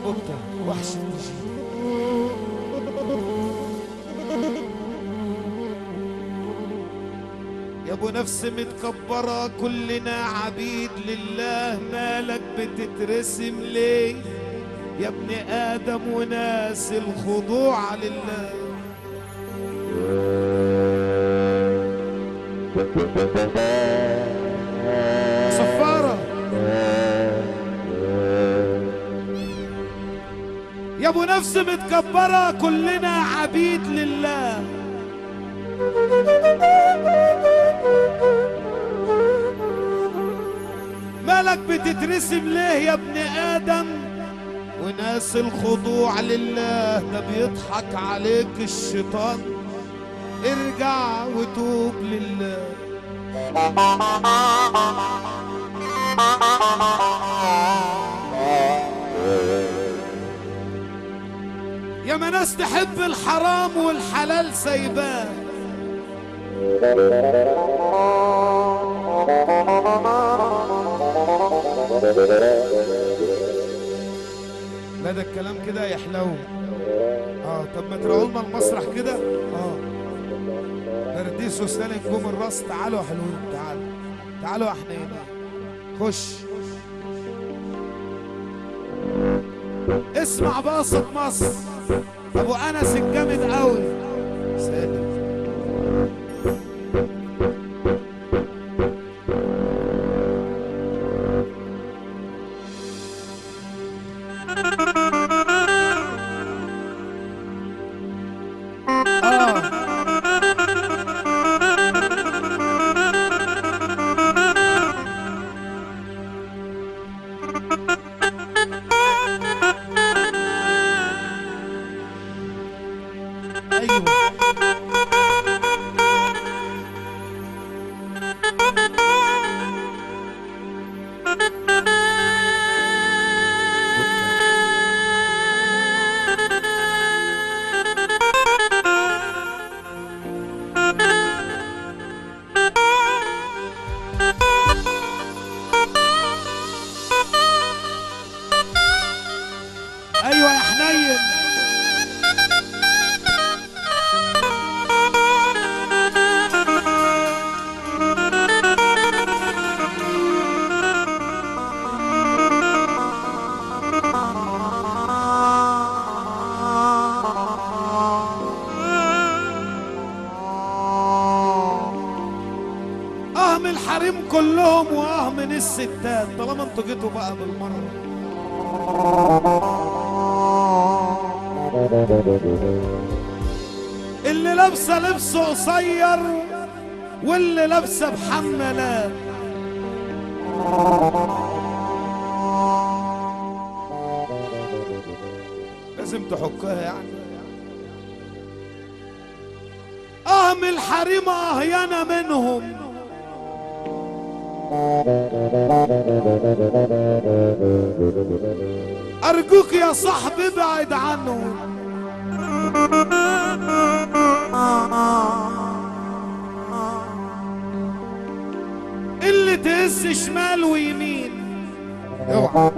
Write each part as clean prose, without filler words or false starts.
بوبتا وحش النجيب. يا ابو نفس متكبرة كلنا عبيد لله، مالك بتترسم ليه يا ابن آدم وناس الخضوع لله. صفارة يا ابو نفس متكبرة كلنا عبيد لله، مالك بتترسم ليه يا ابن آدم وناس الخضوع لله؟ ده بيضحك عليك الشيطان، ارجع وتوب لله. يا ما ناس تحب الحرام والحلال سايباه، لا ده الكلام كده يحلو. طب ما تراقوا لنا المسرح كده. برديس وسنان نجوم الراس، تعالوا يا حلوين، تعالوا تعالوا يا حنين، خش اسمع باصة مصر ابو انس الجامد قوي سالم. ايوه يا حنين. من الحريم كلهم من الستات، طالما انتوا جيتوا بقى بالمره. اللي لابسه لبس قصير واللي لابسه بحمالات، لازم تحكها يعني. من الحريم اهينا منهم. أرجوك يا صاحبي ابعد عنه. اللي تهز شمال ويمين اوعى،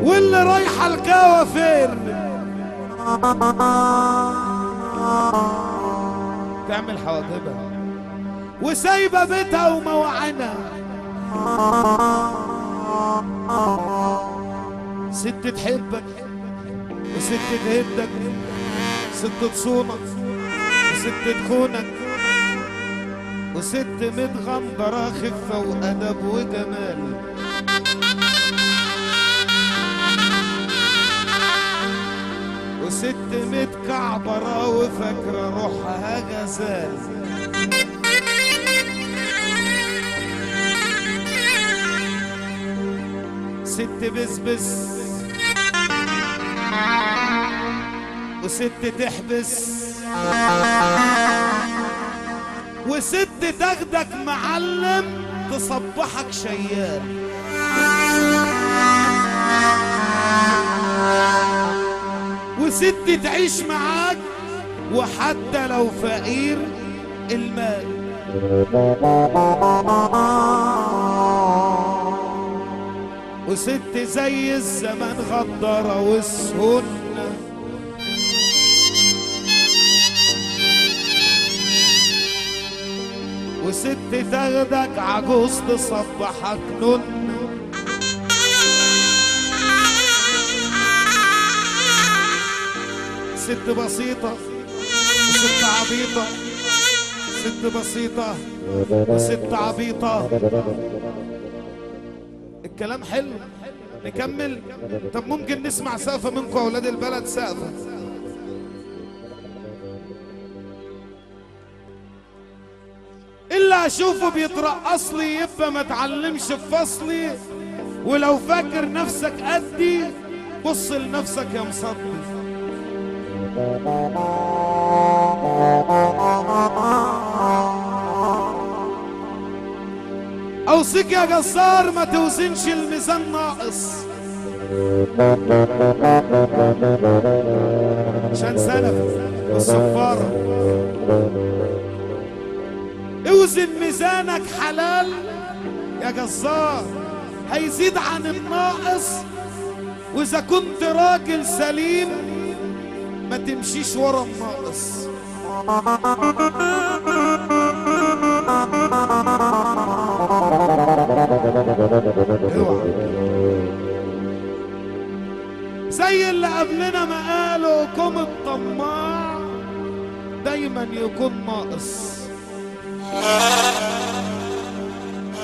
واللي رايحة الكوافير تعمل حواجبها وسايبة بيتها وموعنا. ست تحبك وست تهدك، ست تصونك وست تخونك، وست متغندرة خفة وأدب وجمال، وست متكعبرة وفاكرة روحها غزال. ست بسبس وست تحبس، وست تاخدك معلم تصبحك شيال، وست تعيش معاك وحتى لو فقير المال. وست زي الزمان غدارة والسنة، وست تاخدك عجوز تصبحك نن، ست بسيطة وست عبيطة، ست بسيطة وست عبيطة. الكلام حلو، نكمل. طب ممكن نسمع سقفة منكم يا أولاد البلد؟ سقفة. اللي أشوفه بيترقص لي يبقى ما اتعلمش في فصلي، ولو فاكر نفسك قدي بص لنفسك يا مصدي. اوصيك يا جزار ما توزنش الميزان ناقص، عشان سلف الصفارة. اوزن ميزانك حلال يا جزار هيزيد عن الناقص، واذا كنت راجل سليم ما تمشيش ورا الناقص. اوعى زي اللي قبلنا ما قالوا كم الطماع دايما يكون ناقص.